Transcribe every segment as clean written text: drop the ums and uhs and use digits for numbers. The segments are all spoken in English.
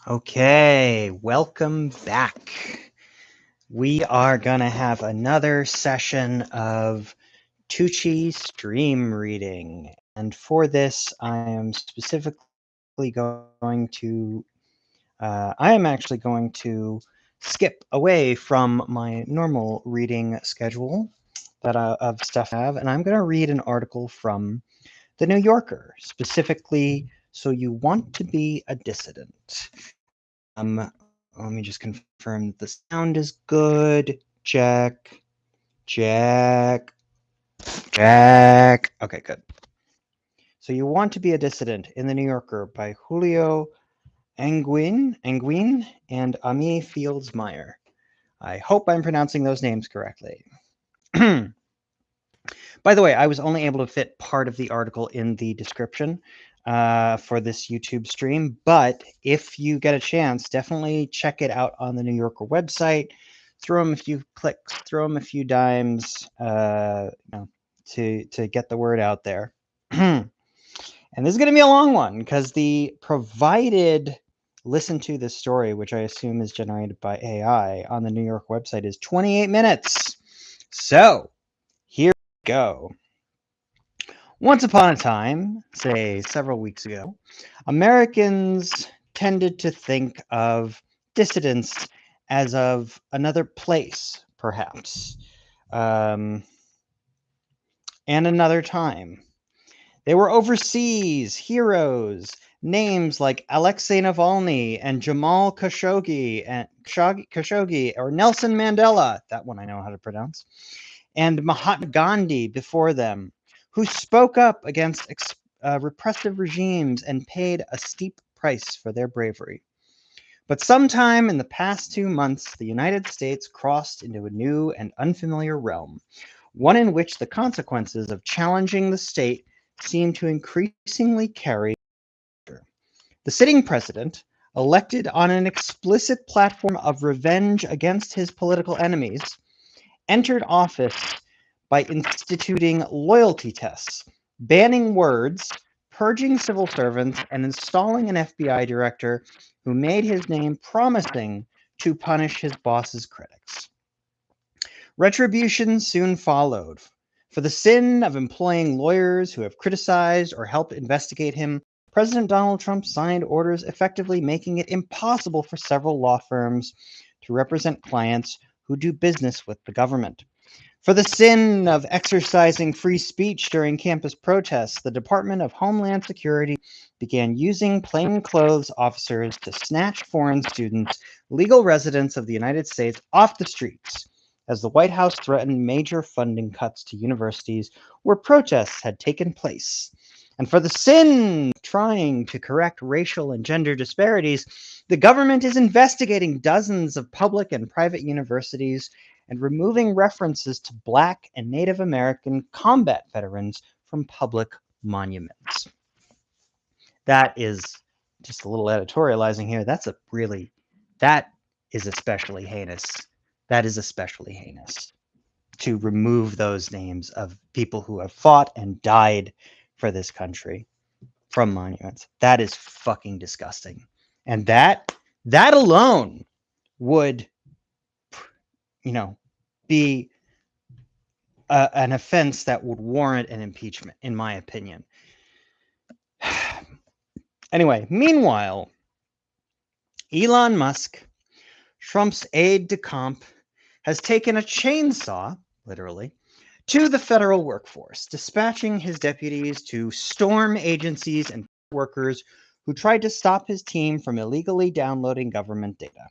Okay, welcome back. We are going to have another session of Tucci stream reading. And for this, I am specifically going to, I am actually going to skip away from my normal reading schedule that of stuff I have, and I'm going to read an article from The New Yorker, specifically, So You Want to Be a Dissident. Let me just confirm that the sound is good. Check. Check. Check. Okay, good. So You Want to Be a Dissident in The New Yorker by Julio Angwin and Ami Fields-Meyer. I hope I'm pronouncing those names correctly. By the way, I was only able to fit part of the article in the description for this YouTube stream, but if you get a chance, definitely check it out on the New Yorker website. Throw them a few clicks, throw them a few dimes, to get the word out there. And this is going to be a long one because the provided listen to this story, which I assume is generated by AI on the New York website, is 28 minutes. So here we go. Once upon a time, say several weeks ago, Americans tended to think of dissidents as of another place, perhaps, and another time. They were overseas heroes, names like Alexei Navalny and Jamal Khashoggi, or Nelson Mandela, that one I know how to pronounce, and Mahatma Gandhi before them, who spoke up against repressive regimes and paid a steep price for their bravery. But sometime in the past 2 months, the United States crossed into a new and unfamiliar realm, one in which the consequences of challenging the state seem to increasingly carry. The sitting president, elected on an explicit platform of revenge against his political enemies, entered office by instituting loyalty tests, banning words, purging civil servants, and installing an FBI director who made his name promising to punish his boss's critics. Retribution soon followed. For the sin of employing lawyers who have criticized or helped investigate him, President Donald Trump signed orders effectively making it impossible for several law firms to represent clients who do business with the government. For the sin of exercising free speech during campus protests, the Department of Homeland Security began using plainclothes officers to snatch foreign students, legal residents of the United States, off the streets, as the White House threatened major funding cuts to universities where protests had taken place. And for the sin of trying to correct racial and gender disparities, the government is investigating dozens of public and private universities and removing references to Black and Native American combat veterans from public monuments. That is just a little editorializing here. That is especially heinous. That is especially heinous to remove those names of people who have fought and died for this country from monuments. That is fucking disgusting. And that alone would, be an offense that would warrant an impeachment, in my opinion. Anyway, meanwhile, Elon Musk, Trump's aide-de-camp, has taken a chainsaw, literally, to the federal workforce, dispatching his deputies to storm agencies and workers who tried to stop his team from illegally downloading government data.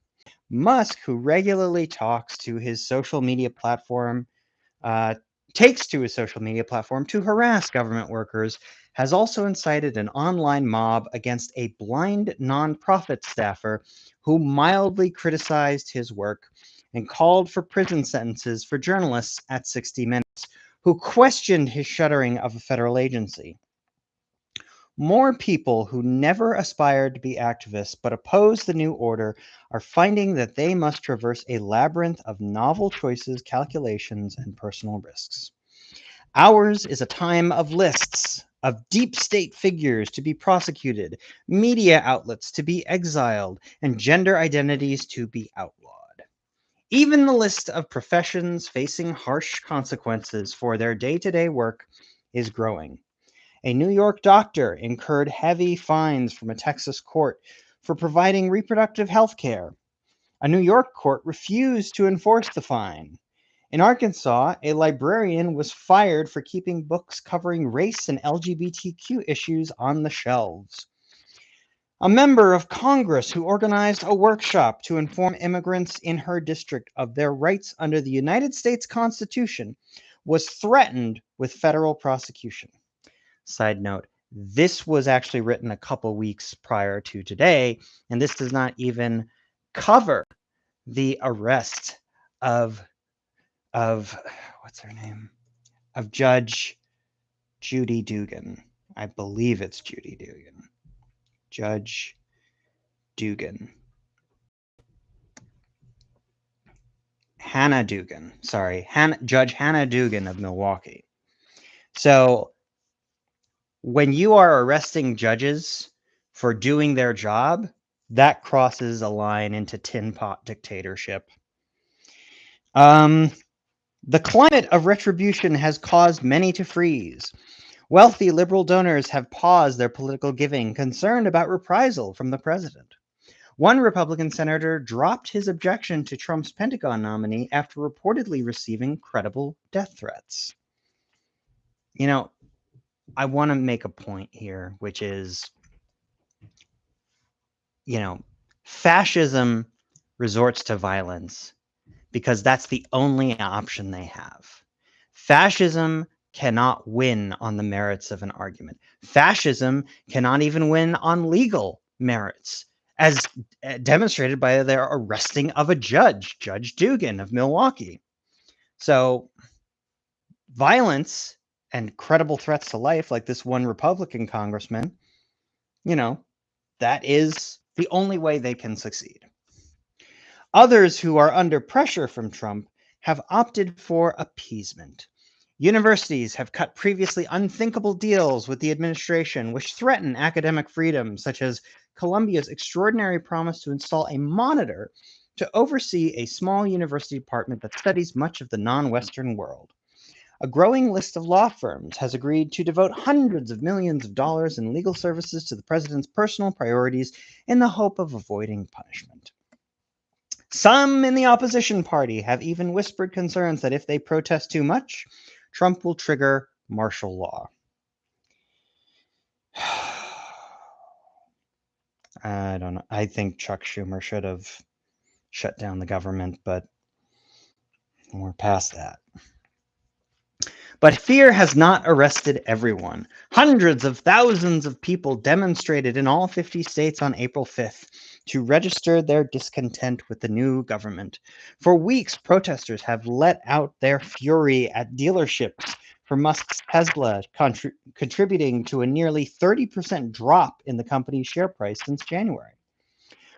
Musk, who regularly takes to his social media platform to harass government workers, has also incited an online mob against a blind nonprofit staffer who mildly criticized his work and called for prison sentences for journalists at 60 Minutes, who questioned his shuttering of a federal agency. More people who never aspired to be activists but oppose the new order are finding that they must traverse a labyrinth of novel choices, calculations, and personal risks. Ours is a time of lists, of deep state figures to be prosecuted, media outlets to be exiled, and gender identities to be outlawed. Even the list of professions facing harsh consequences for their day-to-day work is growing. A New York doctor incurred heavy fines from a Texas court for providing reproductive health care. A New York court refused to enforce the fine. In Arkansas, a librarian was fired for keeping books covering race and LGBTQ issues on the shelves. A member of Congress who organized a workshop to inform immigrants in her district of their rights under the United States Constitution was threatened with federal prosecution. Side note, this was actually written a couple weeks prior to today, and this does not even cover the arrest of what's her name? Of Judge Judy Dugan. I believe it's Judy Dugan. Judge Dugan. Hannah Dugan. Sorry. Judge Hannah Dugan of Milwaukee. So when you are arresting judges for doing their job, that crosses a line into tin pot dictatorship. The climate of retribution has caused many to freeze. Wealthy liberal donors have paused their political giving, concerned about reprisal from the president. One Republican senator dropped his objection to Trump's Pentagon nominee after reportedly receiving credible death threats. You know, I want to make a point here, which is, fascism resorts to violence because that's the only option they have. Fascism cannot win on the merits of an argument. Fascism cannot even win on legal merits, as demonstrated by their arresting of a judge, Judge Dugan of Milwaukee. So violence and credible threats to life, like this one Republican congressman, that is the only way they can succeed. Others who are under pressure from Trump have opted for appeasement. Universities have cut previously unthinkable deals with the administration, which threaten academic freedom, such as Columbia's extraordinary promise to install a monitor to oversee a small university department that studies much of the non-Western world. A growing list of law firms has agreed to devote hundreds of millions of dollars in legal services to the president's personal priorities in the hope of avoiding punishment. Some in the opposition party have even whispered concerns that if they protest too much, Trump will trigger martial law. I don't know. I think Chuck Schumer should have shut down the government, but we're past that. But fear has not arrested everyone. Hundreds of thousands of people demonstrated in all 50 states on April 5th to register their discontent with the new government. For weeks, protesters have let out their fury at dealerships for Musk's Tesla, contributing to a nearly 30% drop in the company's share price since January.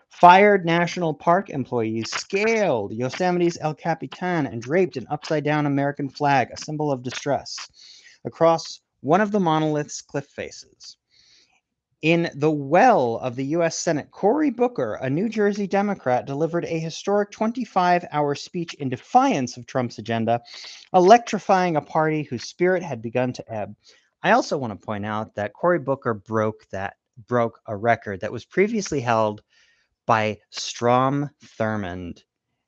Fired national park employees scaled Yosemite's El Capitan and draped an upside-down American flag, a symbol of distress, across one of the monolith's cliff faces. In the well of the U.S. Senate, Cory Booker, a New Jersey Democrat, delivered a historic 25-hour speech in defiance of Trump's agenda, electrifying a party whose spirit had begun to ebb. I also want to point out that Cory Booker broke a record that was previously held by Strom Thurmond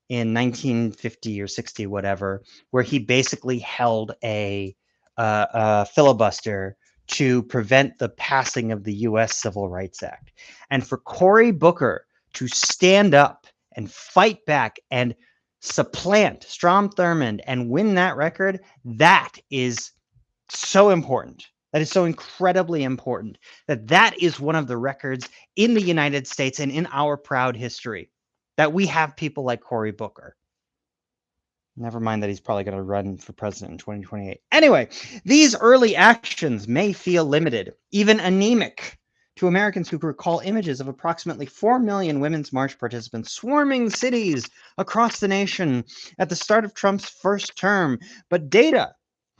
in 1950 or 60, whatever, where he basically held a filibuster to prevent the passing of the U.S. Civil Rights Act. And for Cory Booker to stand up and fight back and supplant Strom Thurmond and win that record, that is so important. That is so incredibly important that is one of the records in the United States and in our proud history, that we have people like Cory Booker. Never mind that he's probably going to run for president in 2028. Anyway, these early actions may feel limited, even anemic, to Americans who recall images of approximately 4 million Women's March participants swarming cities across the nation at the start of Trump's first term. But data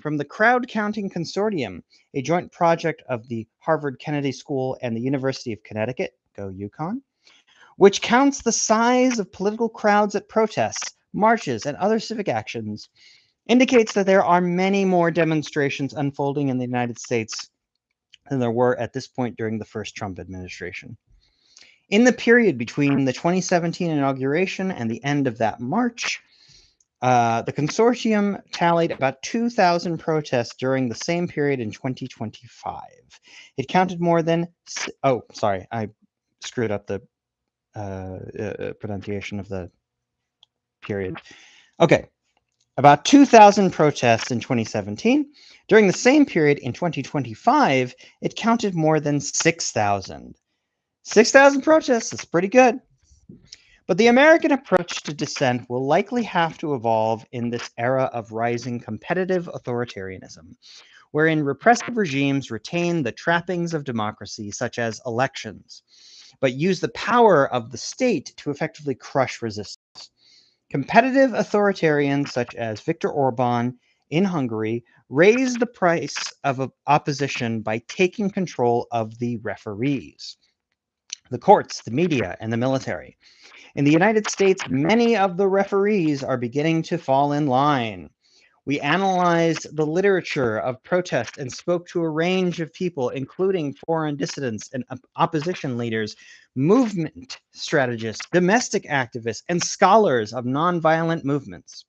from the Crowd Counting Consortium, a joint project of the Harvard Kennedy School and the University of Connecticut, go UConn, which counts the size of political crowds at protests, marches, and other civic actions, indicates that there are many more demonstrations unfolding in the United States than there were at this point during the first Trump administration. In the period between the 2017 inauguration and the end of that March, the consortium tallied about 2,000 protests during the same period in 2025. It counted more than, oh, sorry, I screwed up the pronunciation of the period. Okay, about 2,000 protests in 2017. During the same period in 2025, it counted more than 6,000. 6,000 protests is pretty good. But the American approach to dissent will likely have to evolve in this era of rising competitive authoritarianism, wherein repressive regimes retain the trappings of democracy, such as elections, but use the power of the state to effectively crush resistance. Competitive authoritarians such as Viktor Orban in Hungary raised the price of opposition by taking control of the referees, the courts, the media, and the military. In the United States, many of the referees are beginning to fall in line. We analyzed the literature of protest and spoke to a range of people, including foreign dissidents and opposition leaders, movement strategists, domestic activists, and scholars of nonviolent movements.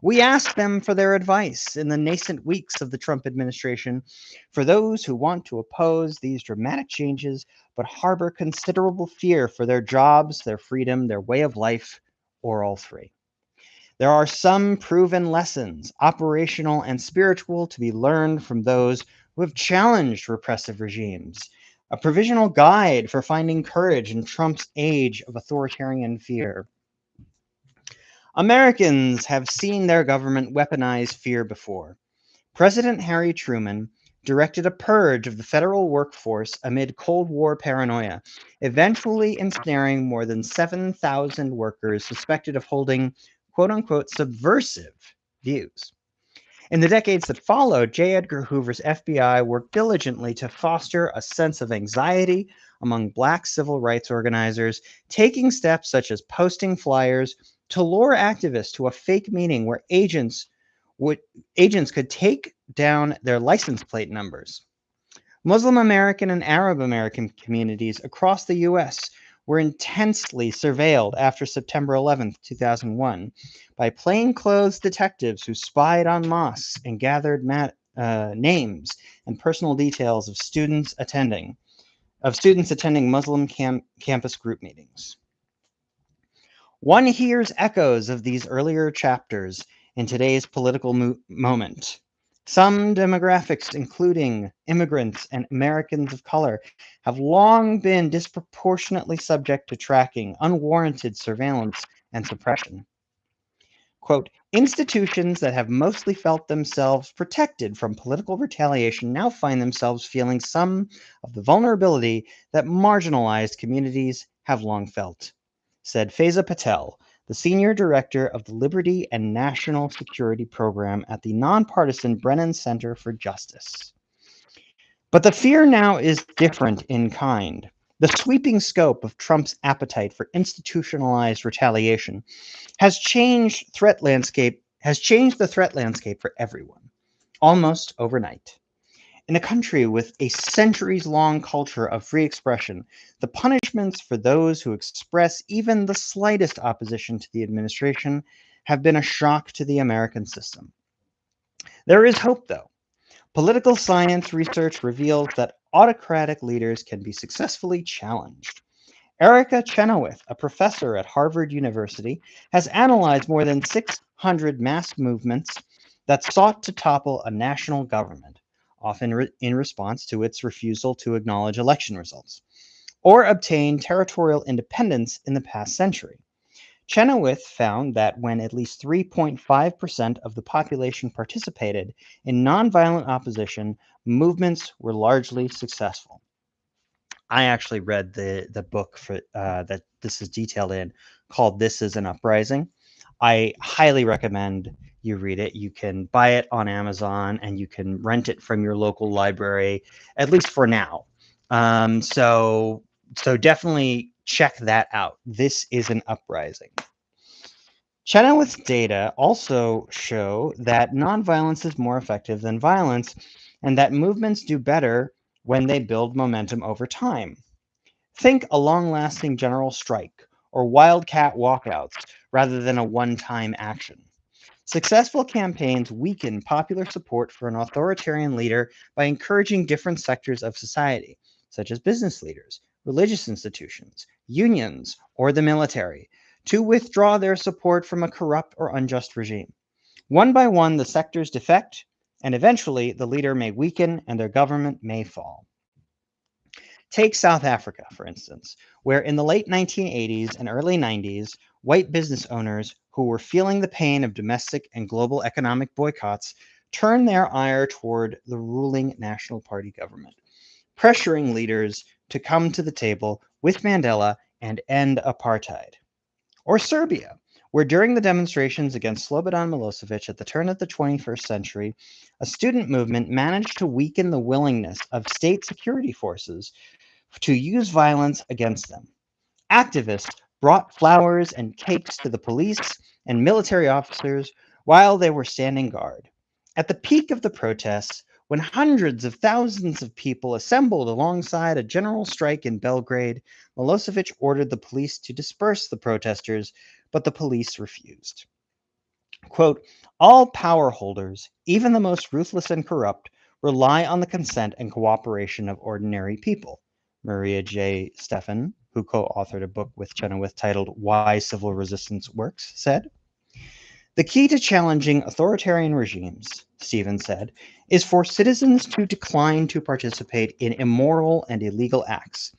We asked them for their advice in the nascent weeks of the Trump administration for those who want to oppose these dramatic changes but harbor considerable fear for their jobs, their freedom, their way of life, or all three. There are some proven lessons, operational and spiritual, to be learned from those who have challenged repressive regimes, a provisional guide for finding courage in Trump's age of authoritarian fear. Americans have seen their government weaponize fear before. President Harry Truman directed a purge of the federal workforce amid Cold War paranoia, eventually ensnaring more than 7,000 workers suspected of holding quote-unquote subversive views. In the decades that followed, J. Edgar Hoover's FBI worked diligently to foster a sense of anxiety among Black civil rights organizers, taking steps such as posting flyers to lure activists to a fake meeting where agents could take down their license plate numbers. Muslim American and Arab American communities across the U.S. were intensely surveilled after September 11, 2001, by plainclothes detectives who spied on mosques and gathered names and personal details of students attending Muslim campus group meetings. One hears echoes of these earlier chapters in today's political moment. Some demographics, including immigrants and Americans of color, have long been disproportionately subject to tracking, unwarranted surveillance, and suppression. Quote, institutions that have mostly felt themselves protected from political retaliation now find themselves feeling some of the vulnerability that marginalized communities have long felt, said Faiza Patel, the senior director of the Liberty and National Security Program at the nonpartisan Brennan Center for Justice. But the fear now is different in kind. The sweeping scope of Trump's appetite for institutionalized retaliation has changed the threat landscape for everyone, almost overnight. In a country with a centuries-long culture of free expression, the punishments for those who express even the slightest opposition to the administration have been a shock to the American system. There is hope, though. Political science research reveals that autocratic leaders can be successfully challenged. Erica Chenoweth, a professor at Harvard University, has analyzed more than 600 mass movements that sought to topple a national government, often in response to its refusal to acknowledge election results, or obtain territorial independence in the past century. Chenoweth found that when at least 3.5% of the population participated in nonviolent opposition, movements were largely successful. I actually read the book that this is detailed in, called "This Is an Uprising." I highly recommend you read it. You can buy it on Amazon, and you can rent it from your local library, at least for now. So definitely check that out. This is an uprising. Chenoweth's data also show that nonviolence is more effective than violence, and that movements do better when they build momentum over time. Think a long-lasting general strike or wildcat walkouts rather than a one-time action. Successful campaigns weaken popular support for an authoritarian leader by encouraging different sectors of society, such as business leaders, religious institutions, unions, or the military, to withdraw their support from a corrupt or unjust regime. One by one, the sectors defect, and eventually the leader may weaken and their government may fall. Take South Africa, for instance, where in the late 1980s and early 90s, white business owners who were feeling the pain of domestic and global economic boycotts turned their ire toward the ruling National Party government, pressuring leaders to come to the table with Mandela and end apartheid. Or Serbia, where during the demonstrations against Slobodan Milosevic at the turn of the 21st century, a student movement managed to weaken the willingness of state security forces to use violence against them. Activists brought flowers and cakes to the police and military officers while they were standing guard. At the peak of the protests, when hundreds of thousands of people assembled alongside a general strike in Belgrade, Milosevic ordered the police to disperse the protesters, but the police refused. Quote, all power holders, even the most ruthless and corrupt, rely on the consent and cooperation of ordinary people, Maria J. Stephan, who co-authored a book with Chenoweth titled Why Civil Resistance Works, said. The key to challenging authoritarian regimes, Stephen said, is for citizens to decline to participate in immoral and illegal acts.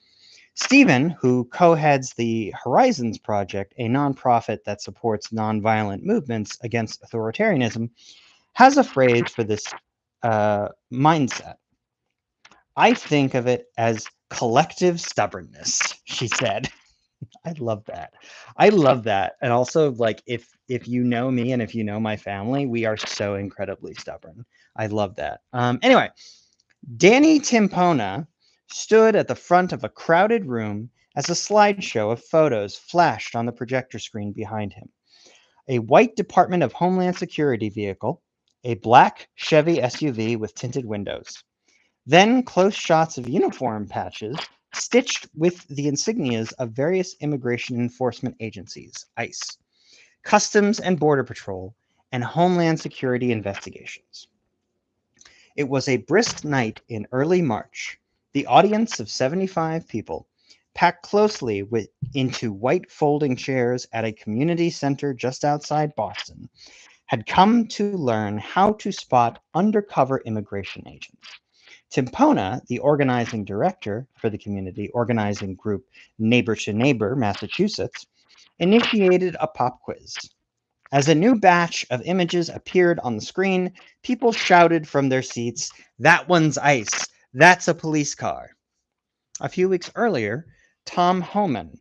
Stephen, who co-heads the Horizons Project, a nonprofit that supports nonviolent movements against authoritarianism, has a phrase for this mindset. I think of it as collective stubbornness, she said. I love that. I love that. And also, like, if you know me and if you know my family, we are so incredibly stubborn. I love that. Anyway, Danny Timpona stood at the front of a crowded room as a slideshow of photos flashed on the projector screen behind him. A white Department of Homeland Security vehicle, a black Chevy SUV with tinted windows. Then close shots of uniform patches stitched with the insignias of various immigration enforcement agencies, ICE, Customs and Border Patrol, and Homeland Security investigations. It was a brisk night in early March. The audience of 75 people, packed closely into white folding chairs at a community center just outside Boston, had come to learn how to spot undercover immigration agents. Timpona, the organizing director for the community organizing group Neighbor to Neighbor, Massachusetts, initiated a pop quiz. As a new batch of images appeared on the screen, people shouted from their seats, "That one's ICE. That's a police car." A few weeks earlier, Tom Homan,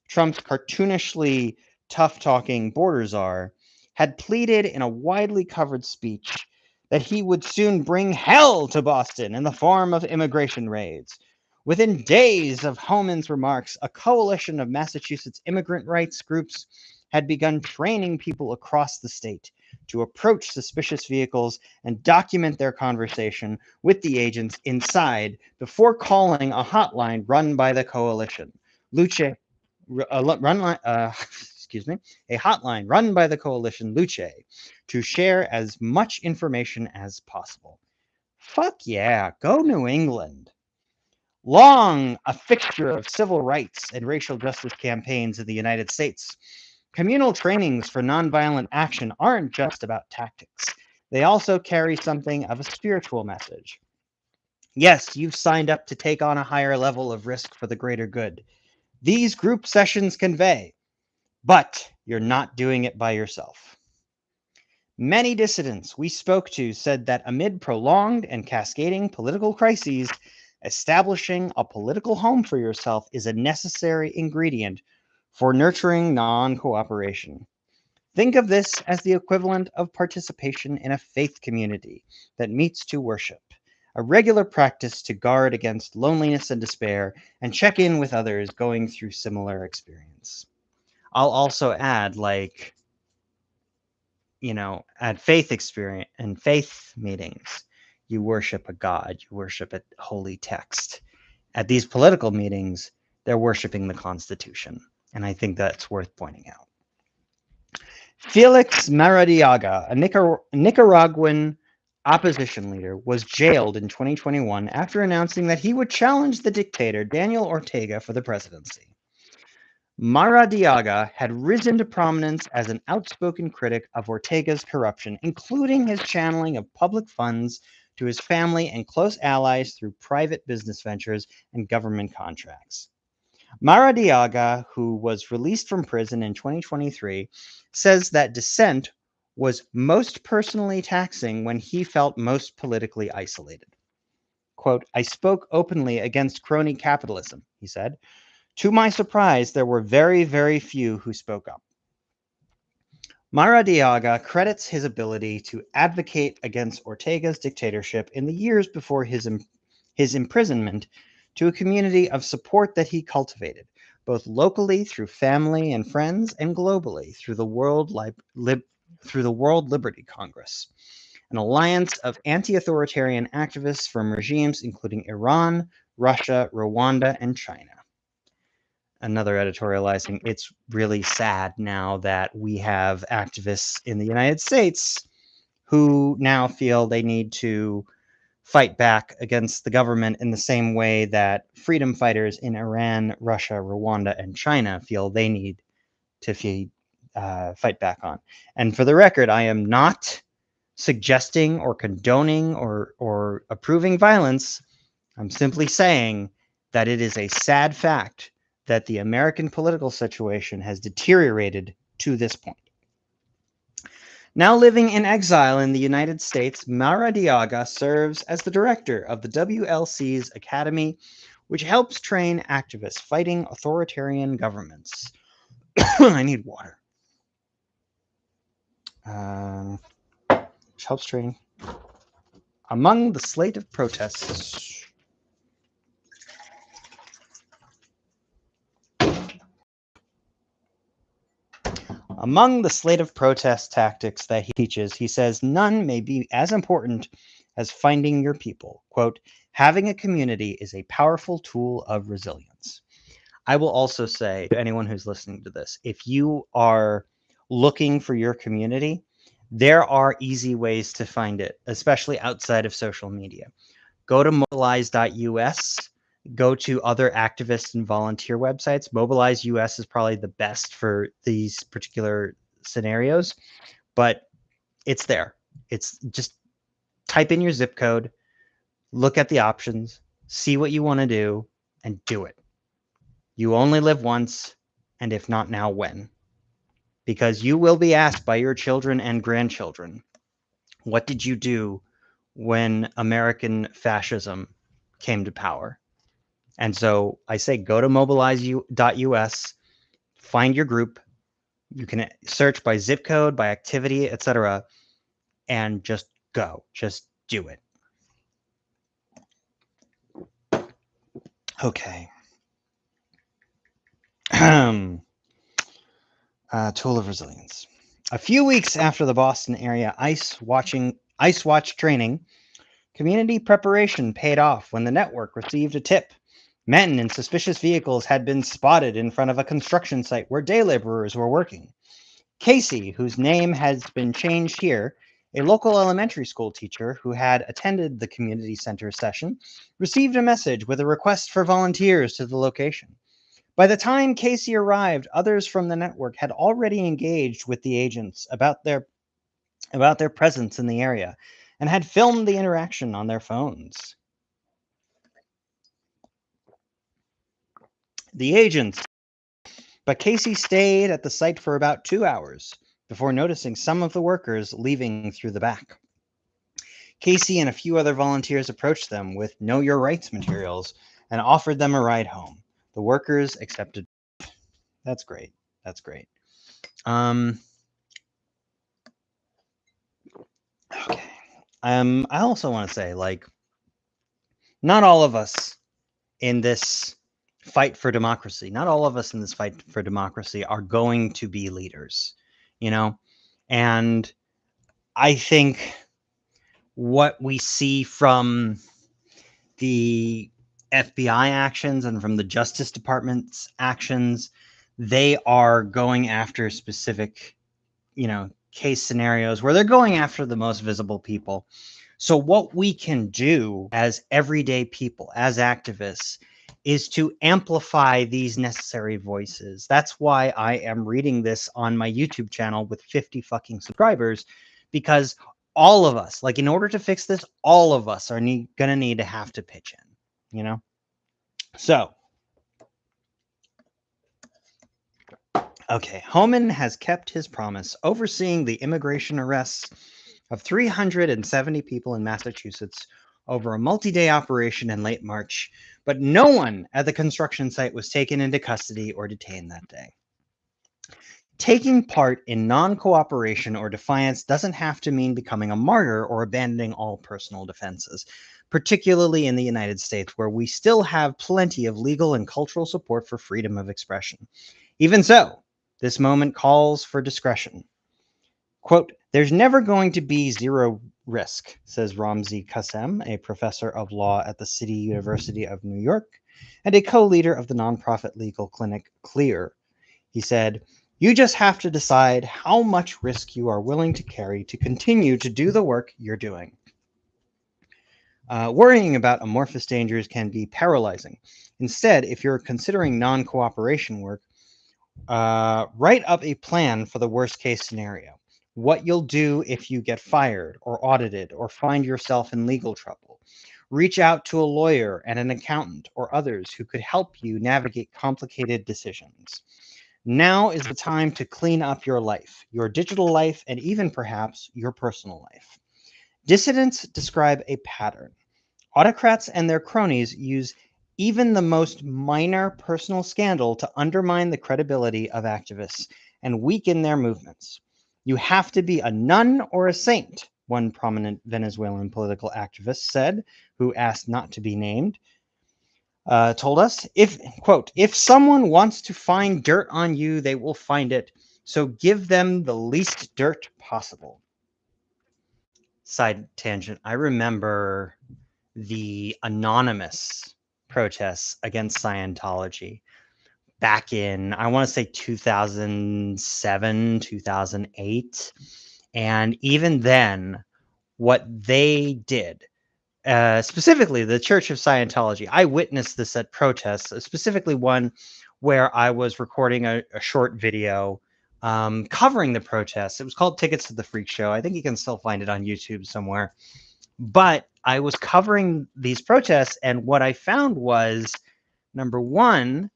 Trump's cartoonishly tough-talking border czar, had pleaded in a widely covered speech that he would soon bring hell to Boston in the form of immigration raids. Within days of Homan's remarks, a coalition of Massachusetts immigrant rights groups had begun training people across the state to approach suspicious vehicles and document their conversation with the agents inside before calling a hotline run by the coalition. A hotline run by the coalition Luce to share as much information as possible. Fuck yeah, go New England. Long a fixture of civil rights and racial justice campaigns in the United States, communal trainings for nonviolent action aren't just about tactics. They also carry something of a spiritual message. Yes, you've signed up to take on a higher level of risk for the greater good. These group sessions convey, but you're not doing it by yourself. Many dissidents we spoke to said that amid prolonged and cascading political crises, establishing a political home for yourself is a necessary ingredient for nurturing non-cooperation. Think of this as the equivalent of participation in a faith community that meets to worship, a regular practice to guard against loneliness and despair and check in with others going through similar experience. I'll also add, like, at faith experience and faith meetings, you worship a god, you worship a holy text. At these political meetings, they're worshiping the Constitution, and I think that's worth pointing out. Felix Maradiaga, a Nicaraguan opposition leader, was jailed in 2021 after announcing that he would challenge the dictator Daniel Ortega for the presidency. Maradiaga had risen to prominence as an outspoken critic of Ortega's corruption, including his channeling of public funds to his family and close allies through private business ventures and government contracts. Maradiaga, who was released from prison in 2023, says that dissent was most personally taxing when he felt most politically isolated. Quote, "I spoke openly against crony capitalism," he said. "To my surprise, there were very, very few who spoke up." Maradiaga credits his ability to advocate against Ortega's dictatorship in the years before his imprisonment to a community of support that he cultivated, both locally through family and friends and globally through the World Liberty Congress, an alliance of anti-authoritarian activists from regimes including Iran, Russia, Rwanda, and China. Another editorializing, it's really sad now that we have activists in the United States who now feel they need to fight back against the government in the same way that freedom fighters in Iran, Russia, Rwanda, and China feel they need to fight back on. And for the record, I am not suggesting or condoning or approving violence. I'm simply saying that it is a sad fact that the American political situation has deteriorated to this point. Now living in exile in the United States, Maradiaga serves as the director of the WLC's Academy, which helps train activists fighting authoritarian governments. I need water. Which helps training. Among the slate of protests, protest tactics that he teaches, he says none may be as important as finding your people. Quote, "Having a community is a powerful tool of resilience." I will also say to anyone who's listening to this, if you are looking for your community, there are easy ways to find it, especially outside of social media. Go to mobilize.us. Go to other activist and volunteer websites. Mobilize US is probably the best for these particular scenarios, but it's there. It's just type in your zip code, look at the options, see what you want to do, and do it. You only live once, and if not now, when? Because you will be asked by your children and grandchildren, what did you do when American fascism came to power? And so I say go to mobilize.us, find your group. You can search by zip code, by activity, etc., and just go. Just do it. Okay. Tool of resilience. A few weeks after the Boston area ice watch training, community preparation paid off when the network received a tip. Men in suspicious vehicles had been spotted in front of a construction site where day laborers were working. Casey, whose name has been changed here, a local elementary school teacher who had attended the community center session, received a message with a request for volunteers to the location. By the time Casey arrived, others from the network had already engaged with the agents about their presence in the area and had filmed the interaction on their phones. The agents, but Casey stayed at the site for about 2 hours before noticing some of the workers leaving through the back. Casey and a few other volunteers approached them with Know Your Rights materials and offered them a ride home. The workers accepted. That's great. That's great. Okay. I also want to say, like, not all of us in this fight for democracy, not all of us in this fight for democracy are going to be leaders, you know? And I think what we see from the FBI actions and from the Justice Department's actions, they are going after specific, case scenarios where they're going after the most visible people. So what we can do as everyday people, as activists, is to amplify these necessary voices. That's why I am reading this on my YouTube channel with 50 fucking subscribers, because all of us, like, in order to fix this, all of us are gonna need to have to pitch in. So, okay, Homan has kept his promise, overseeing the immigration arrests of 370 people in Massachusetts over a multi-day operation in late March, but no one at the construction site was taken into custody or detained that day. Taking part in non-cooperation or defiance doesn't have to mean becoming a martyr or abandoning all personal defenses, particularly in the United States, where we still have plenty of legal and cultural support for freedom of expression. Even so, this moment calls for discretion. Quote, "There's never going to be zero risk," says Ramzi Qassem, a professor of law at the City University of New York and a co-leader of the nonprofit legal clinic Clear. He said, "You just have to decide how much risk you are willing to carry to continue to do the work you're doing. Worrying about amorphous dangers can be paralyzing. Instead, if you're considering non-cooperation work, write up a plan for the worst case scenario. What you'll do if you get fired or audited or find yourself in legal trouble. Reach out to a lawyer and an accountant or others who could help you navigate complicated decisions. Now is the time to clean up your life, your digital life, and even perhaps your personal life." Dissidents describe a pattern. Autocrats and their cronies use even the most minor personal scandal to undermine the credibility of activists and weaken their movements. "You have to be a nun or a saint," one prominent Venezuelan political activist said, who asked not to be named, told us, "If someone wants to find dirt on you, they will find it. So give them the least dirt possible." Side tangent. I remember the anonymous protests against Scientology back in, I want to say 2007, 2008. And even then, what they did, specifically the Church of Scientology, I witnessed this at protests, specifically one where I was recording a short video covering the protests. It was called Tickets to the Freak Show. I think you can still find it on YouTube somewhere. But I was covering these protests, and what I found was, number one,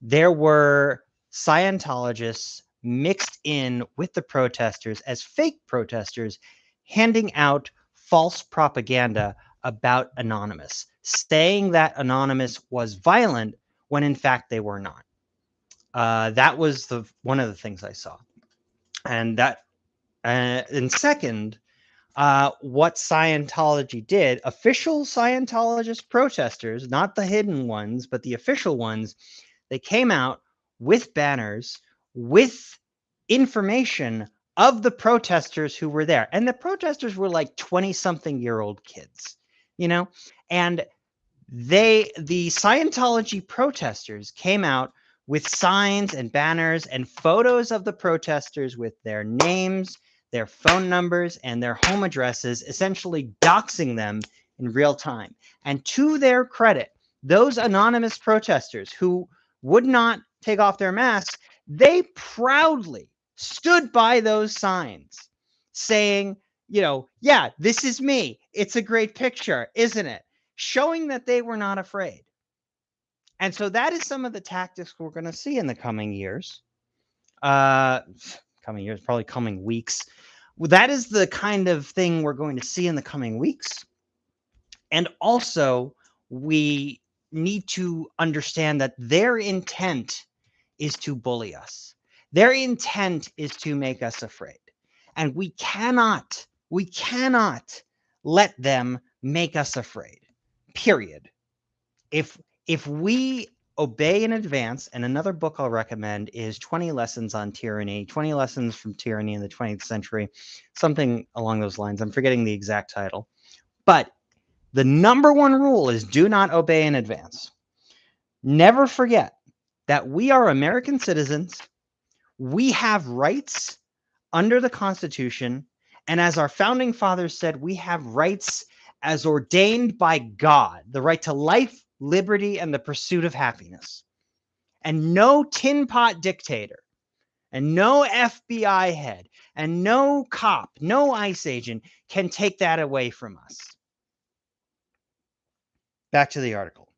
there were Scientologists mixed in with the protesters as fake protesters, handing out false propaganda about Anonymous, saying that Anonymous was violent when in fact they were not. That was one of the things I saw. And second, what Scientology did, official Scientologist protesters, not the hidden ones, but the official ones, they came out with banners, with information of the protesters who were there. And the protesters were like 20-something-year-old kids, and the Scientology protesters came out with signs and banners and photos of the protesters with their names, their phone numbers, and their home addresses, essentially doxing them in real time. And to their credit, those anonymous protesters who would not take off their masks, they proudly stood by those signs saying, "Yeah, this is me. It's a great picture, isn't it?" Showing that they were not afraid. And so that is some of the tactics we're going to see in the coming years. Probably coming weeks. That is the kind of thing we're going to see in the coming weeks. And also, we need to understand that their intent is to bully us. Their intent is to make us afraid. And we cannot We cannot let them make us afraid. Period. If we obey in advance, and another book I'll recommend is 20 Lessons on Tyranny, 20 Lessons from Tyranny in the 20th Century, something along those lines. I'm forgetting the exact title. But the number one rule is do not obey in advance. Never forget that we are American citizens. We have rights under the Constitution. And as our founding fathers said, we have rights as ordained by God, the right to life, liberty, and the pursuit of happiness. And no tin pot dictator, and no FBI head, and no cop, no ICE agent can take that away from us. Back to the article.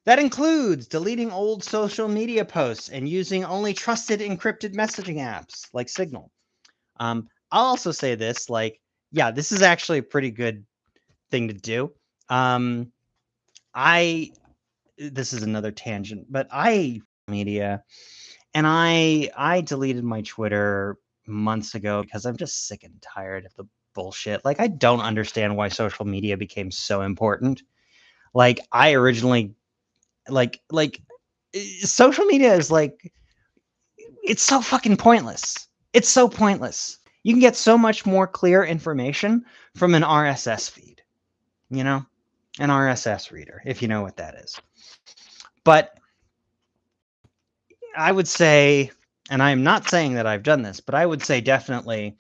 That includes deleting old social media posts and using only trusted encrypted messaging apps like Signal. I'll also say this, like, yeah, this is actually a pretty good thing to do. This is another tangent, but media, and I deleted my Twitter months ago because I'm just sick and tired of the bullshit. Like, I don't understand why social media became so important. Like, I originally like social media is like, it's so fucking pointless. It's so pointless. You can get so much more clear information from an RSS feed, an RSS reader, if you know what that is. But I would say, and I'm not saying that I've done this, but I would say definitely,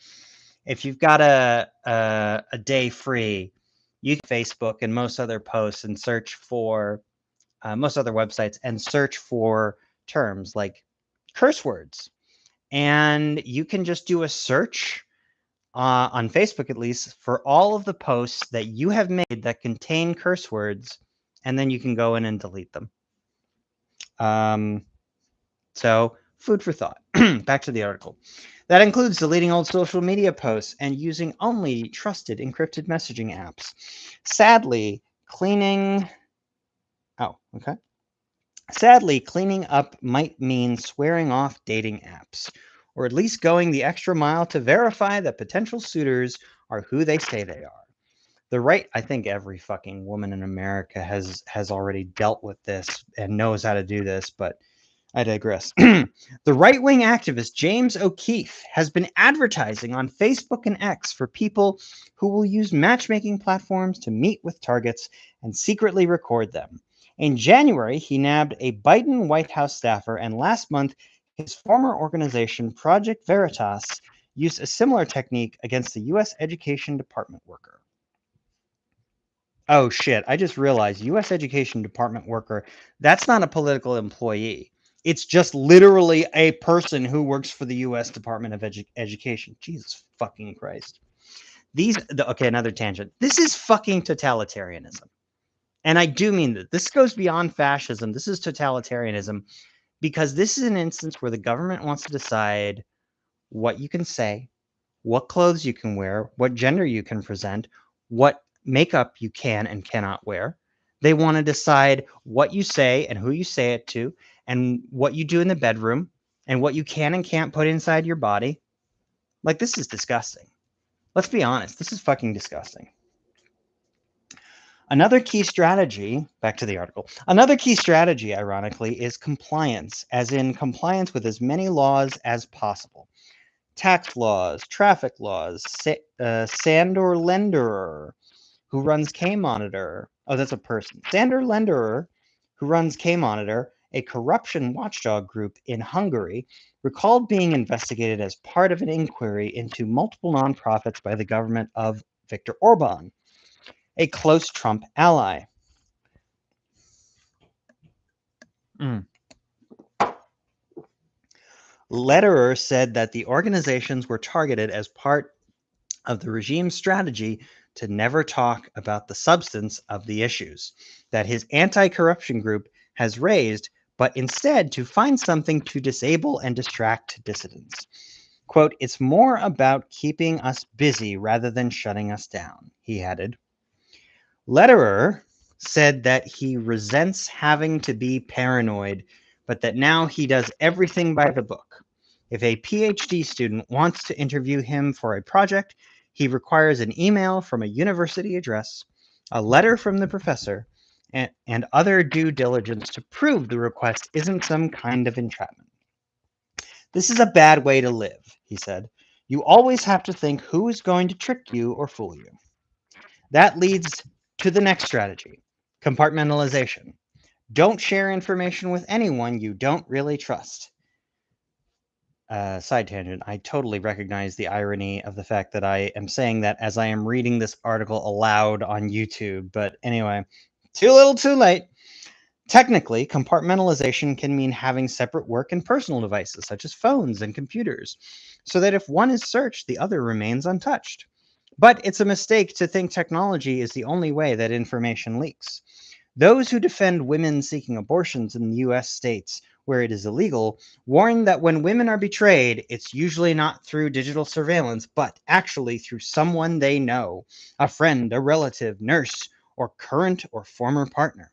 if you've got a day free, you can Facebook and most other posts and search for most other websites and search for terms like curse words. And you can just do a search on Facebook, at least, for all of the posts that you have made that contain curse words, and then you can go in and delete them. So food for thought. Back to the article. That includes deleting old social media posts and using only trusted encrypted messaging apps. Sadly, cleaning up might mean swearing off dating apps, or at least going the extra mile to verify that potential suitors are who they say they are. I think every fucking woman in America has already dealt with this and knows how to do this, but I digress. The right-wing activist James O'Keefe has been advertising on Facebook and X for people who will use matchmaking platforms to meet with targets and secretly record them. In January, he nabbed a Biden White House staffer, and last month, his former organization, Project Veritas, used a similar technique against the U.S. Education Department worker. Oh, shit. I just realized U.S. Education Department worker, that's not a political employee. It's just literally a person who works for the U.S. Department of Education. Jesus fucking Christ. Okay, another tangent. This is fucking totalitarianism. And I do mean that. This goes beyond fascism. This is totalitarianism, because this is an instance where the government wants to decide what you can say, what clothes you can wear, what gender you can present, what makeup you can and cannot wear. They want to decide what you say and who you say it to, and what you do in the bedroom, and what you can and can't put inside your body. Like, this is disgusting. Let's be honest. This is fucking disgusting. Another key strategy, back to the article, another key strategy, ironically, is compliance, as in compliance with as many laws as possible. Tax laws, traffic laws, Sandor Lenderer, who runs K-Monitor. Oh, that's a person. Sandor Lenderer, who runs K-Monitor, a corruption watchdog group in Hungary, recalled being investigated as part of an inquiry into multiple nonprofits by the government of Viktor Orban, a close Trump ally. Lederer said that the organizations were targeted as part of the regime's strategy to never talk about the substance of the issues that his anti-corruption group has raised, but instead to find something to disable and distract dissidents. Quote, "It's more about keeping us busy rather than shutting us down," he added. Lederer said that he resents having to be paranoid, but that now he does everything by the book. If a PhD student wants to interview him for a project, He requires an email from a university address, a letter from the professor, and other due diligence to prove the request isn't some kind of entrapment. This is a bad way to live, he said. You always have to think who is going to trick you or fool you. That leads to the next strategy, compartmentalization. Don't share information with anyone you don't really trust. Side tangent, I totally recognize the irony of the fact that I am saying that as I am reading this article aloud on YouTube, but anyway, too little too late. Technically, compartmentalization can mean having separate work and personal devices, such as phones and computers, so that if one is searched, the other remains untouched. But it's a mistake to think technology is the only way that information leaks. Those who defend women seeking abortions in the US states where it is illegal warn that when women are betrayed, it's usually not through digital surveillance, but actually through someone they know, a friend, a relative, nurse, or current or former partner.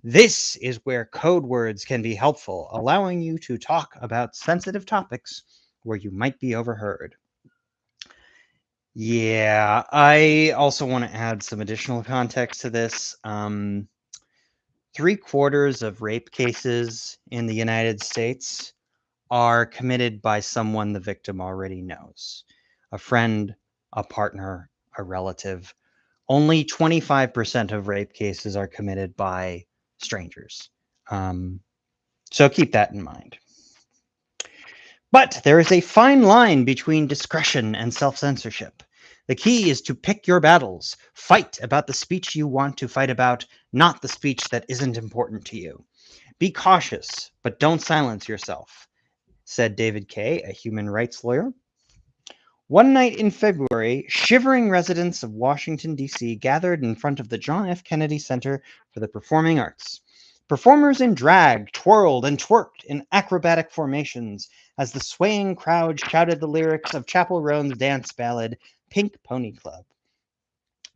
This is where code words can be helpful, allowing you to talk about sensitive topics where you might be overheard. Yeah, I also want to add some additional context to this. 3/4 of rape cases in the United States are committed by someone the victim already knows, a friend, a partner, a relative. Only 25% of rape cases are committed by strangers. So keep that in mind. But there is a fine line between discretion and self-censorship. The key is to pick your battles. Fight about the speech you want to fight about, not the speech that isn't important to you. Be cautious, but don't silence yourself, said David Kay, a human rights lawyer. One night in February, shivering residents of Washington, D.C. gathered in front of the John F. Kennedy Center for the Performing Arts. Performers in drag twirled and twerked in acrobatic formations as the swaying crowd shouted the lyrics of Chappell Roan's dance ballad, Pink Pony Club.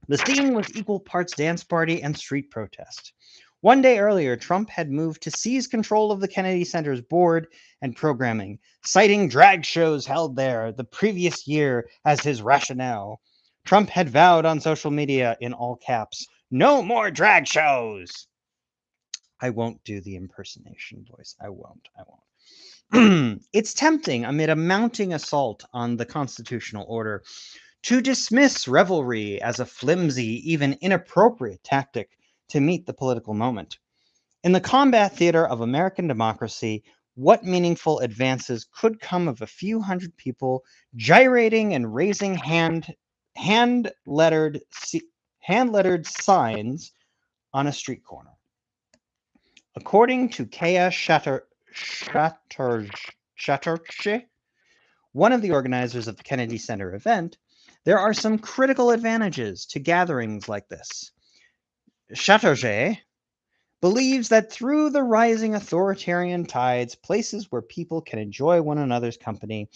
The scene was equal parts dance party and street protest. One day earlier, Trump had moved to seize control of the Kennedy Center's board and programming, citing drag shows held there the previous year as his rationale. Trump had vowed on social media in all caps, "No more drag shows." I won't do the impersonation voice. I won't. It's tempting amid a mounting assault on the constitutional order to dismiss revelry as a flimsy, even inappropriate tactic to meet the political moment. In the combat theater of American democracy, what meaningful advances could come of a few hundred people gyrating and raising hand-lettered signs on a street corner? According to Kaya Chatterjee, one of the organizers of the Kennedy Center event, there are some critical advantages to gatherings like this. Chatterjee believes that through the rising authoritarian tides, places where people can enjoy one another's company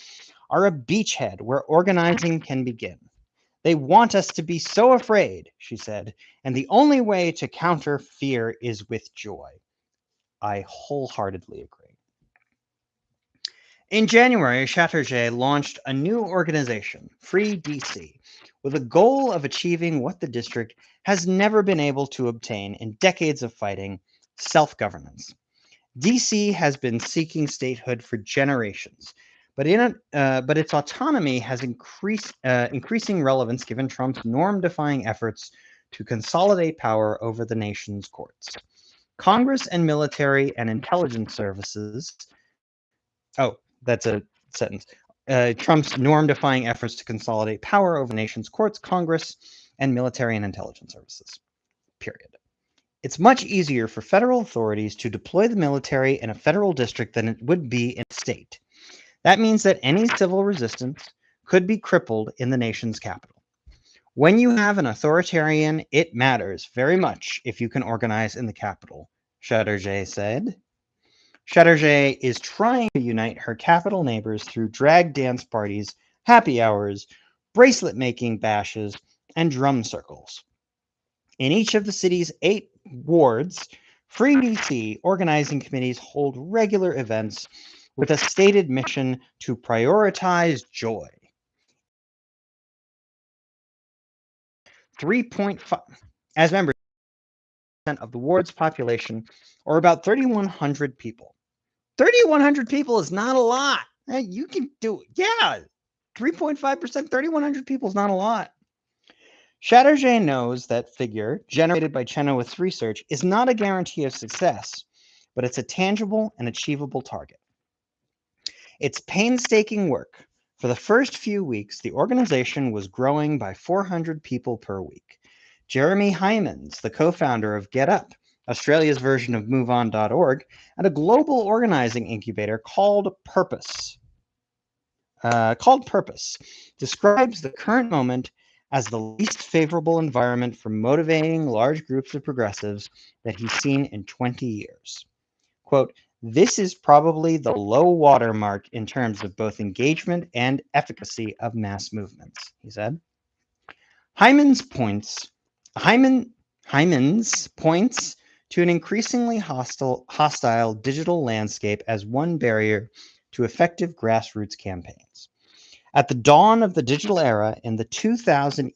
are a beachhead where organizing can begin. They want us to be so afraid, she said, and the only way to counter fear is with joy. I wholeheartedly agree. In January, Chatterjee launched a new organization, Free DC, with a goal of achieving what the district has never been able to obtain in decades of fighting, self-governance. DC has been seeking statehood for generations, but its autonomy has increasing relevance given Trump's norm-defying efforts to consolidate power over the nation's courts. Congress and military and intelligence services. Oh, that's a sentence. Trump's norm-defying efforts to consolidate power over the nation's courts, Congress, and military and intelligence services. Period. It's much easier for federal authorities to deploy the military in a federal district than it would be in a state. That means that any civil resistance could be crippled in the nation's capital. When you have an authoritarian, it matters very much if you can organize in the capital, Chatterjee said. Chatterjee is trying to unite her capital neighbors through drag dance parties, happy hours, bracelet-making bashes, and drum circles. In each of the city's 8 wards, Free DC organizing committees hold regular events with a stated mission to prioritize joy. 3.5 as members of the ward's population, or about 3,100 people. 3,100 people is not a lot. You can do, 3.5%, 3,100 people is not a lot. Chatterjee knows that figure, generated by Chenoweth's research, is not a guarantee of success, but it's a tangible and achievable target. It's painstaking work. For the first few weeks, the organization was growing by 400 people per week. Jeremy Hymans, the co-founder of Get Up, Australia's version of MoveOn.org, and a global organizing incubator called Purpose, describes the current moment as the least favorable environment for motivating large groups of progressives that he's seen in 20 years. Quote, "This is probably the low water mark in terms of both engagement and efficacy of mass movements," he said. Hymans points to an increasingly hostile digital landscape as one barrier to effective grassroots campaigns. At the dawn of the digital era in the 2000s,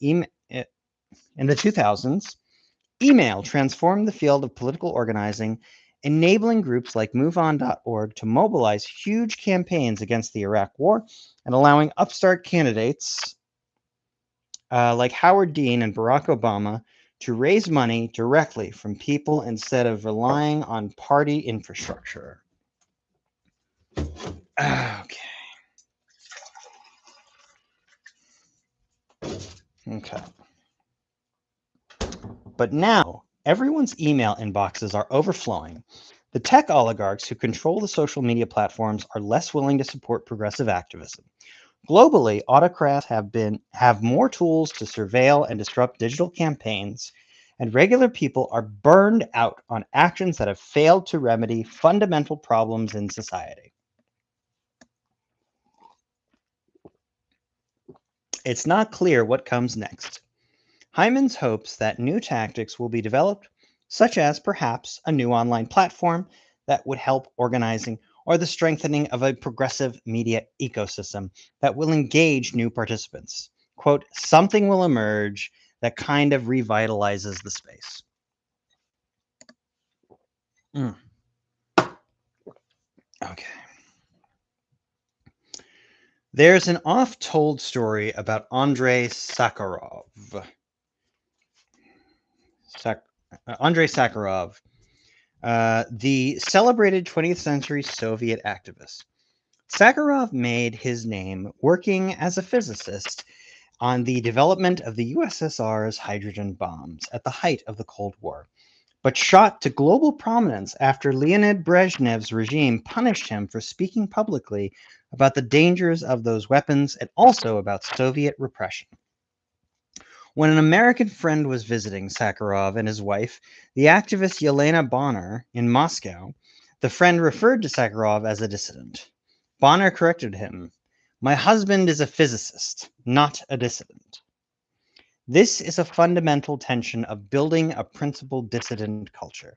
email transformed the field of political organizing, enabling groups like MoveOn.org to mobilize huge campaigns against the Iraq War and allowing upstart candidates like Howard Dean and Barack Obama to raise money directly from people instead of relying on party infrastructure. Okay. But now, everyone's email inboxes are overflowing. The tech oligarchs who control the social media platforms are less willing to support progressive activism. Globally, autocrats have more tools to surveil and disrupt digital campaigns, and regular people are burned out on actions that have failed to remedy fundamental problems in society. It's not clear what comes next. Hymans hopes that new tactics will be developed, such as perhaps a new online platform that would help organizing, or the strengthening of a progressive media ecosystem that will engage new participants. Quote, "Something will emerge that kind of revitalizes the space." Okay. There's an oft-told story about Andrei Sakharov. Andrei Sakharov, the celebrated 20th century Soviet activist. Sakharov made his name working as a physicist on the development of the USSR's hydrogen bombs at the height of the Cold War, but shot to global prominence after Leonid Brezhnev's regime punished him for speaking publicly about the dangers of those weapons and also about Soviet repression. When an American friend was visiting Sakharov and his wife, the activist Yelena Bonner, in Moscow, the friend referred to Sakharov as a dissident. Bonner corrected him, "My husband is a physicist, not a dissident." This is a fundamental tension of building a principled dissident culture.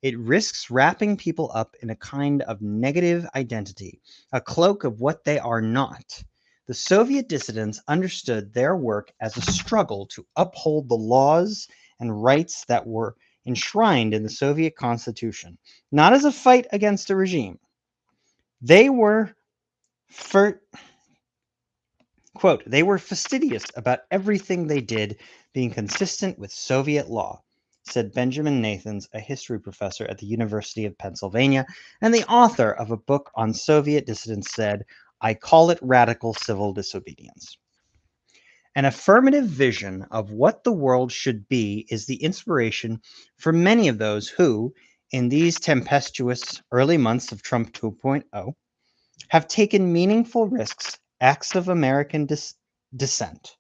It risks wrapping people up in a kind of negative identity, a cloak of what they are not. The Soviet dissidents understood their work as a struggle to uphold the laws and rights that were enshrined in the Soviet Constitution, not as a fight against a regime. They were, quote, "They were fastidious about everything they did being consistent with Soviet law," said Benjamin Nathans, a history professor at the University of Pennsylvania and the author of a book on Soviet dissidents, said, "I call it radical civil disobedience." An affirmative vision of what the world should be is the inspiration for many of those who, in these tempestuous early months of Trump 2.0, have taken meaningful risks, acts of American dissent.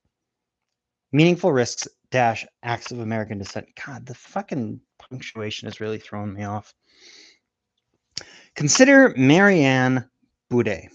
Meaningful risks dash acts of American dissent. God, the fucking punctuation is really throwing me off. Consider Marianne Boudet.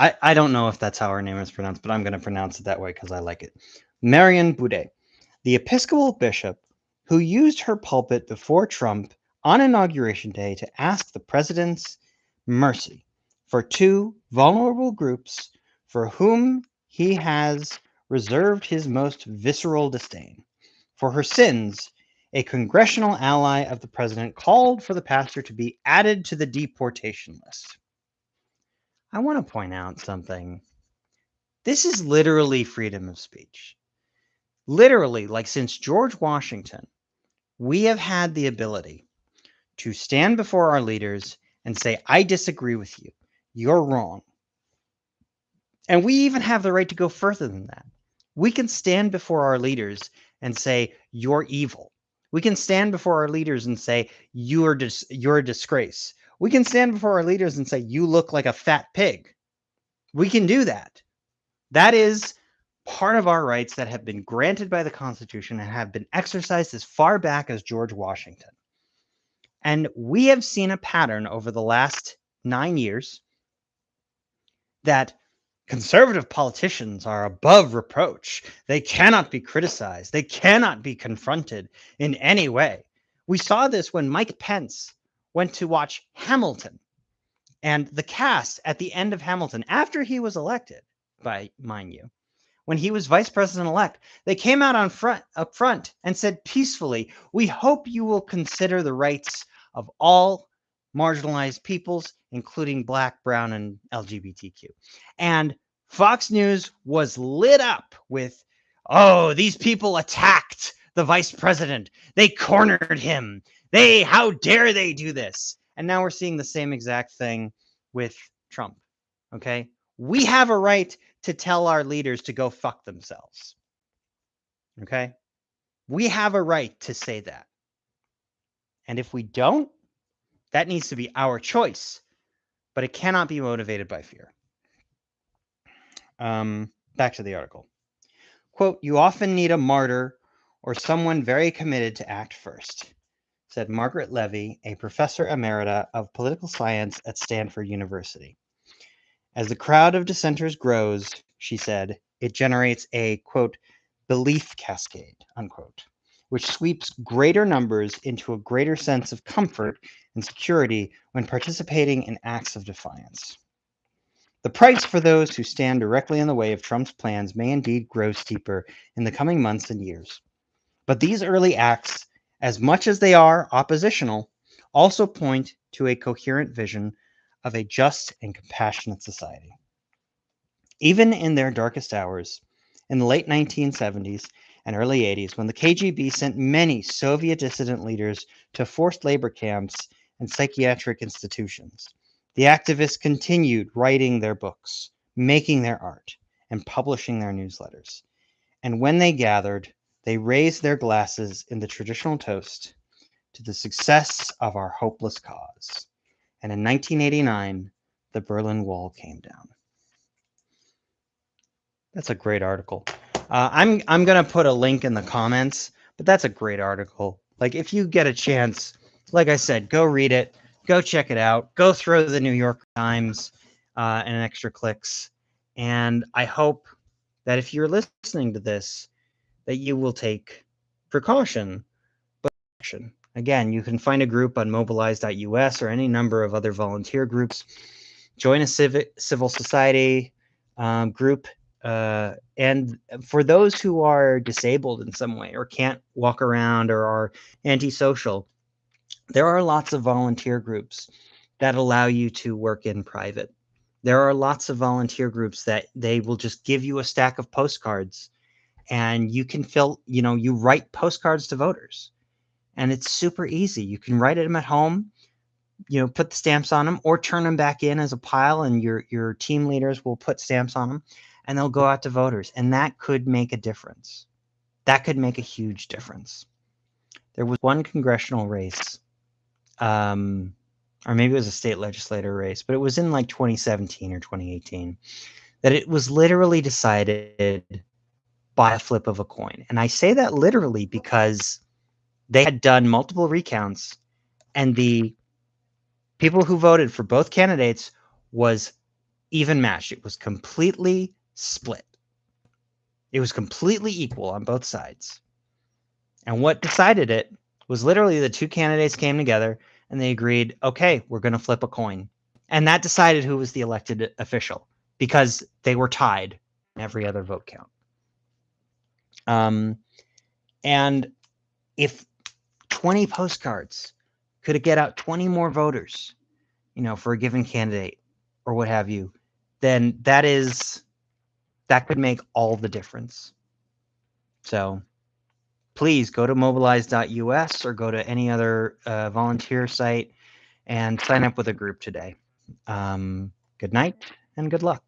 I don't know if that's how her name is pronounced, but I'm going to pronounce it that way because I like it. Marianne Boudet, the Episcopal bishop who used her pulpit before Trump on Inauguration Day to ask the president's mercy for two vulnerable groups for whom he has reserved his most visceral disdain. For her sins, a congressional ally of the president called for the pastor to be added to the deportation list. I want to point out something. This is literally freedom of speech. Literally, like since George Washington, we have had the ability to stand before our leaders and say, I disagree with you. You're wrong. And we even have the right to go further than that. We can stand before our leaders and say, you're evil. We can stand before our leaders and say, you're a disgrace. We can stand before our leaders and say, you look like a fat pig. We can do that. That is part of our rights that have been granted by the Constitution and have been exercised as far back as George Washington. And we have seen a pattern over the last 9 years that conservative politicians are above reproach. They cannot be criticized. They cannot be confronted in any way. We saw this when Mike Pence went to watch Hamilton, and the cast at the end of Hamilton, after he was elected, by mind you, when he was vice president-elect, they came out up front and said peacefully, we hope you will consider the rights of all marginalized peoples, including Black, Brown, and LGBTQ. And Fox News was lit up with, oh, these people attacked the vice president. They cornered him. How dare they do this? And now we're seeing the same exact thing with Trump. Okay? We have a right to tell our leaders to go fuck themselves. Okay? We have a right to say that. And if we don't, that needs to be our choice, but it cannot be motivated by fear. Back to the article. Quote, you often need a martyr or someone very committed to act first, said Margaret Levy, a professor emerita of political science at Stanford University. As the crowd of dissenters grows, she said, it generates a, quote, belief cascade, unquote, which sweeps greater numbers into a greater sense of comfort and security when participating in acts of defiance. The price for those who stand directly in the way of Trump's plans may indeed grow steeper in the coming months and years. But these early acts, as much as they are oppositional, also point to a coherent vision of a just and compassionate society. Even in their darkest hours, in the late 1970s and early 80s, when the KGB sent many Soviet dissident leaders to forced labor camps and psychiatric institutions, the activists continued writing their books, making their art, and publishing their newsletters. And when they gathered, they raised their glasses in the traditional toast to the success of our hopeless cause. And in 1989, the Berlin Wall came down. That's a great article. I'm gonna put a link in the comments, but that's a great article. Like, if you get a chance, like I said, go read it, go check it out, go throw the New York Times and extra clicks. And I hope that if you're listening to this, that you will take precaution, but action. Again, you can find a group on mobilize.us or any number of other volunteer groups. Join a civil society group. And for those who are disabled in some way or can't walk around or are antisocial, there are lots of volunteer groups that allow you to work in private. There are lots of volunteer groups that they will just give you a stack of postcards and you can you write postcards to voters. And it's super easy. You can write them at home, put the stamps on them or turn them back in as a pile, and your team leaders will put stamps on them and they'll go out to voters. And that could make a difference. That could make a huge difference. There was one congressional race, or maybe it was a state legislator race, but it was in like 2017 or 2018, that it was literally decided by a flip of a coin. And I say that literally because they had done multiple recounts and the people who voted for both candidates was even matched. It was completely split. It was completely equal on both sides. And what decided it was literally the two candidates came together and they agreed, okay, we're going to flip a coin. And that decided who was the elected official because they were tied in every other vote count. And if 20 postcards could get out 20 more voters, for a given candidate or what have you, then that could make all the difference. So please go to mobilize.us or go to any other volunteer site and sign up with a group today. Good night and good luck.